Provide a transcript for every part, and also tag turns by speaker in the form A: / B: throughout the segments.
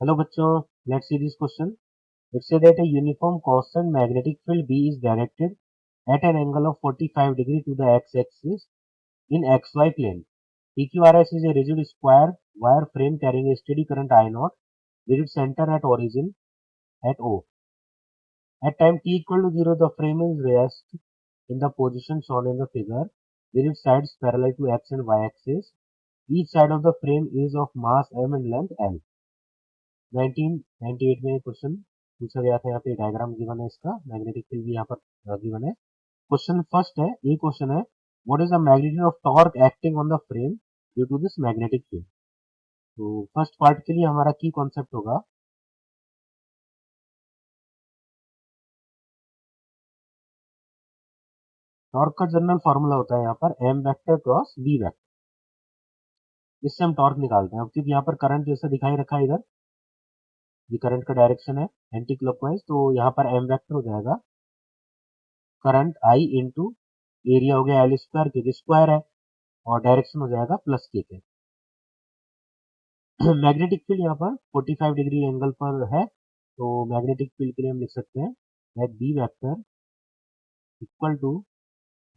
A: Hello bachcho, let's see this question. It says that a uniform constant magnetic field B is directed at an angle of 45 degree to the x-axis in xy plane. PQRS is a rigid square wire frame carrying a steady current I0 with its center at origin at O. At time t equal to 0, the frame is rest in the position shown in the figure with its sides parallel to x and y axis. Each side of the frame is of mass m and length l. 1998 में question पूछा गया था। यहाँ पे diagram given है, इसका magnetic field भी यहाँ पर गिवन है। क्वेश्चन फर्स्ट है, ये क्वेश्चन है, what is the magnitude of torque acting on the frame due to this magnetic field. तो फर्स्ट पार्ट के लिए हमारा की कॉन्सेप्ट होगा, टॉर्क का जनरल फॉर्मूला होता है यहाँ पर M vector cross B vector. इससे हम टॉर्क निकालते हैं। अब क्योंकि यहाँ पर करंट जैसा दिखाई रखा है, इधर ये करंट का डायरेक्शन है एंटी क्लॉकवाइज, तो यहाँ पर एम वेक्टर हो जाएगा करंट आई इंटू एरिया हो गया एल स्क्वायर, क्योंकि स्क्वायर है, और डायरेक्शन हो जाएगा प्लस के। मैग्नेटिक फील्ड यहाँ पर 45 डिग्री एंगल पर है, तो मैग्नेटिक फील्ड के लिए हम लिख सकते हैं that b vector equal to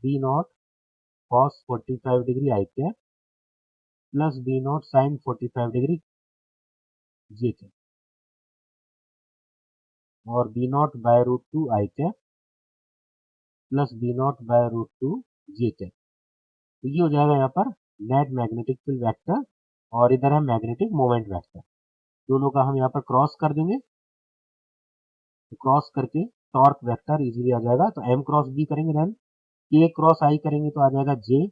A: b naught cos 45 degree i के plus b naught sine 45 degree j के, और b naught by root two i के plus b naught by root two j के। तो ये हो जाएगा यहाँ पर नेट मैग्नेटिक फील्ड वेक्टर, और इधर है मैग्नेटिक मोमेंट वेक्टर। दोनों का हम यहाँ पर क्रॉस कर देंगे, तो क्रॉस करके टॉर्क वेक्टर इजीली आ जाएगा। तो एम क्रॉस बी करेंगे, देन के क्रॉस आई करेंगे तो आ जाएगा जे,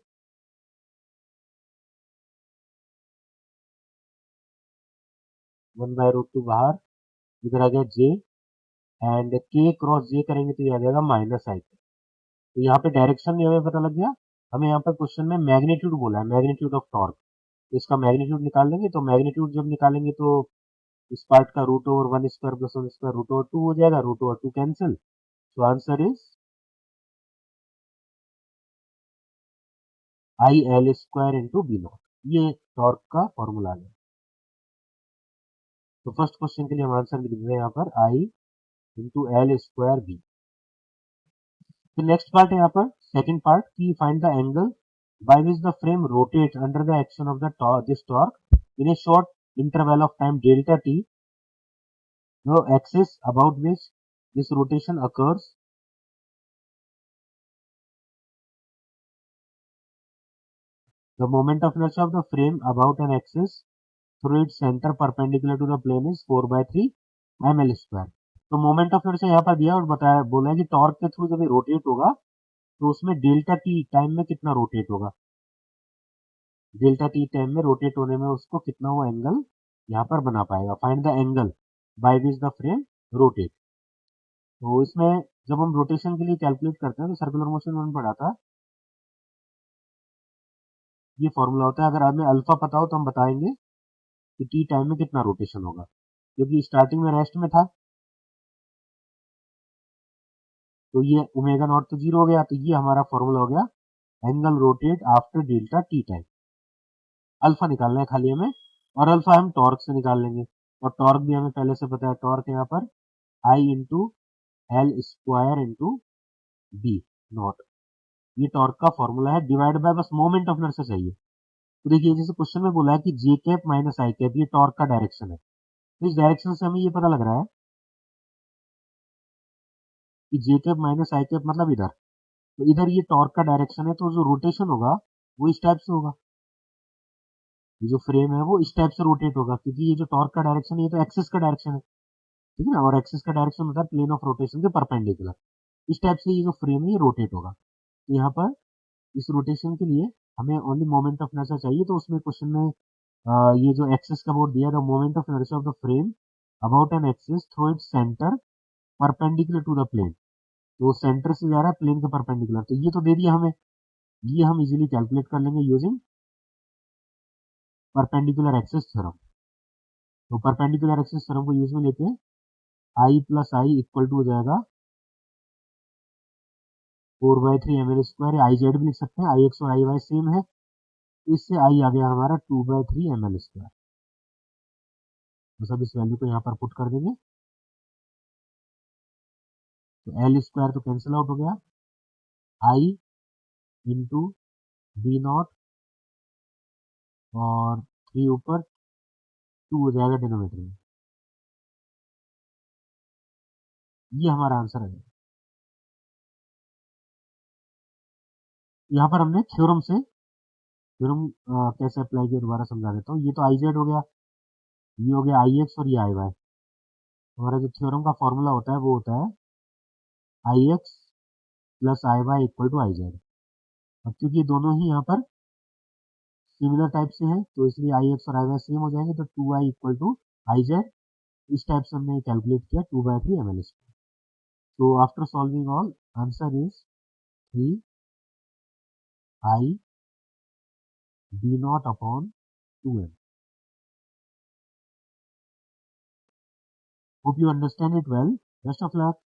A: 1/√2 बाहर, इधर आ गया जे, एंड के क्रॉस जे करेंगे तो ये आ जाएगा माइनस आई के। तो यहाँ पे डायरेक्शन भी हमें पता लग गया। हमें यहाँ पर क्वेश्चन में मैग्नीट्यूड बोला है, मैग्नीट्यूड ऑफ टॉर्क, तो इसका मैग्नीट्यूड निकाल लेंगे। तो मैग्नीट्यूड जब निकालेंगे तो इस पार्ट का root over 1² plus 1² root over 2 हो जाएगा, रूट ओवर 2 कैंसिल, तो answer is I L square into B naught. ये टॉर्क का फॉर्मूला है। तो फर्स्ट क्वेश्चन के लिए हम आंसर लिख देते हैं यहाँ पर i into l square B. तो नेक्स्ट पार्ट है यहाँ पर सेकंड पार्ट की find the angle by which the frame rotates under the action of the this torque in a short interval of time delta t, the axis about which this rotation occurs the moment of inertia of the frame about an axis through its center perpendicular to the plane is 4/3 ml square। तो moment of inertia यहाँ पर दिया और बताया, बोला है कि torque के थ्रू जब रोटेट होगा तो उसमें डेल्टा टी टाइम में कितना रोटेट होगा, डेल्टा टी टाइम में रोटेट होने में उसको कितना वो एंगल यहाँ पर बना पाएगा। Find the angle by which the frame rotate. तो इसमें जब हम रोटेशन के लिए कैलकुलेट करते हैं तो सर्कुलर मोशन में पढ़ा था, ये फॉर्मूला होता है। अगर हमें अल्फा पता हो तो हम बताएंगे कि टी टाइम में कितना रोटेशन होगा, क्योंकि स्टार्टिंग में रेस्ट में था, तो ये ओमेगा नॉट तो 0 हो गया, तो ये हमारा फॉर्मूला हो गया angle rotate after delta T time. Alpha निकालना है खाली हमें, और अल्फा हम टॉर्क से निकाल लेंगे, और टॉर्क भी हमें पहले से पता है, टॉर्क यहाँ पर i into l square into B naught, ये टॉर्क का फॉर्मूला है। डिवाइड बाय बस मोमेंट ऑफ इनर्शिया चाहिए। तो देखिए जैसे क्वेश्चन में बोला है कि j cap minus i cap, ये टॉर्क का डायरेक्शन है, तो इस डायरेक्शन से हमें ये पता लग रहा है कि j cap minus i cap मतलब इधर, तो इधर ये टॉर्क का डायरेक्शन है, तो जो रोटेशन होगा वो इस टाइप से होगा, ये जो फ्रेम है वो इस टाइप से रोटेट होगा, क्योंकि ये जो टॉर्क का डायरेक्शन है ये तो एक्सिस का डायरेक्शन है, ठीक है ना, और एक्सिस का डायरेक्शन मतलब प्लेन ऑफ रोटेशन के परपेंडिकुलर। इस टाइप से ये जो फ्रेम है ये रोटेट होगा। तो यहाँ पर इस रोटेशन के लिए हमें ओनली मोमेंट ऑफ इनर्शिया चाहिए, तो उसमें क्वेश्चन में ये जो एक्सिस का बोर्ड दिया है, moment of inertia of the frame about an axis through its centre perpendicular to the plane, तो सेंटर से जा रहा है प्लेन के परपेंडिकुलर, तो ये तो दे दिया हमें, ये हम इजीली कैलकुलेट कर लेंगे यूजिंग परपेंडिकुलर एक्सिस थ्योरम। तो परपेंडिकुलर एक्सिस थ्योरम को यूज में लेते हैं, आई प्लस आई इक्वल टू हो जाएगा 4/3 ml स्क्वायर, आई जेड भी लिख सकते हैं, आई एक्स और आई वाई सेम है, तो इससे आई आ गया हमारा 2/3 ml स्क्वायर। तो सब इस वैल्यू को यहाँ पर पुट कर देंगे, तो एल स्क्वायर तो कैंसिल आउट हो गया, आई इंटू बी नॉट और 3 ऊपर 2 हो जाएगा डिनोमिनेटर में। ये हमारा आंसर है। यहाँ पर हमने थ्योरम से थ्योरम कैसे अप्लाई किया दोबारा समझा देता हूँ। ये तो आई जेड हो गया, ये हो गया आई एक्स और ये आई वाई। हमारा जो थ्योरम का फॉर्मूला होता है वो होता है I X plus I Y equal to I Z. अब क्योंकि ये दोनों ही यहाँ पर सिमिलर टाइप से हैं तो इसलिए आई एक्स और आई वाई सेम हो जाएंगे, तो 2i equal to I Z. इस टाइप से हमने कैलकुलेट किया 2/3 ml स्क्वायर। तो after solving all answer is 3i b naught upon 2m। Hope you understand it well. Best of luck.